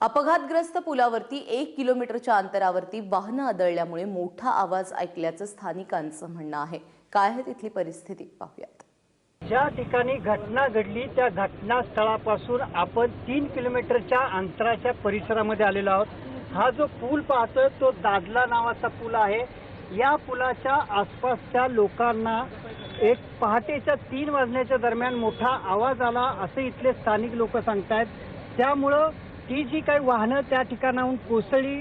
अपघातग्रस्त पुलावरती 1 किलोमीटरच्या अंतरावरती वाहनं आदळल्यामुळे मोठा आवाज ऐकल्याचं स्थानिकांचं म्हणणं आहे। काय आहे तिथली परिस्थिती पाहूयात। ज्या ठिकाणी घटना घडली त्या घटनास्थळापासून आपण 3 किलोमीटरच्या अंतराच्या परिसरामध्ये आलेलो आहोत। हा जो पूल पाहतोय तो दादला नावाचा पूल आहे। या पुलाच्या आसपासच्या लोकांना एक पहाटेच्या 3 वाजण्याच्या दरम्यान मोठा आवाज आला असे इथले स्थानिक लोक सांगतायत। त्यामुळे ती जी काही वाहनं त्या ठिकाणाहून कोसळली,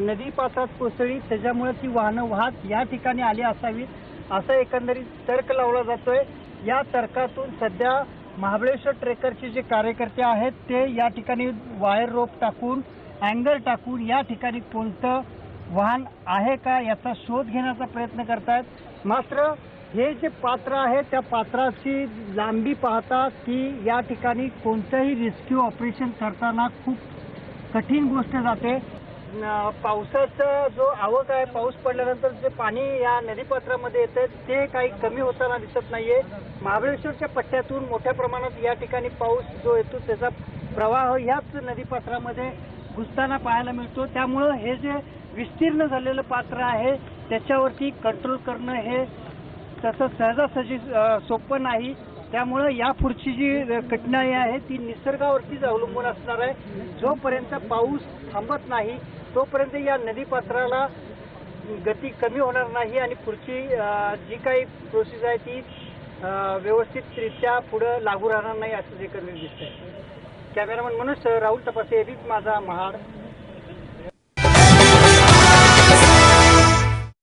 नदी पात्रात कोसळली, त्याच्यामुळे ती वाहनं वाहत या ठिकाणी आली असावीत असं एकंदरीत तर्क लावला जातोय। या तर्कातून सध्या महाबळेश्वर ट्रेकरचे जे कार्यकर्ते आहेत ते या ठिकाणी वायर रोप टाकून, अँगर टाकून या ठिकाणी कोणतं वाहन आहे का याचा शोध घेण्याचा प्रयत्न करतायत। मात्र हे जे पात्र आहे त्या पात्राची लांबी पाहता ती या ठिकाणी कोणतंही रेस्क्यू ऑपरेशन करताना खूप कठीण गोष्ट जाते। पावसाचा जो आवक आहे, पाऊस पडल्यानंतर जे पाणी या नदीपात्रामध्ये येतं ते काही कमी होताना दिसत नाहीये। महाबळेश्वरच्या पट्ट्यातून मोठ्या प्रमाणात या ठिकाणी पाऊस जो येतो त्याचा प्रवाह याच नदीपात्रामध्ये घुसताना पाहायला मिळतो। त्यामुळं हे जे विस्तीर्ण झालेलं पात्र आहे त्याच्यावरती कंट्रोल करणं हे तसं सहजासहजी सोपं नाही। त्यामुळे या पुढची जी कठीणाई आहे ती निसर्गावरतीच अवलंबून असणार आहे। जोपर्यंत पाऊस थांबत नाही तोपर्यंत या नदीपात्राला गती कमी होणार नाही आणि पुढची जी काही प्रोसेस आहे ती व्यवस्थितरित्या पुढे लागू राहणार नाही असं एकंदरीत दिसतंय। कॅमेरामन मनोज राहुल तपासे, एबीपी माझा, महाड।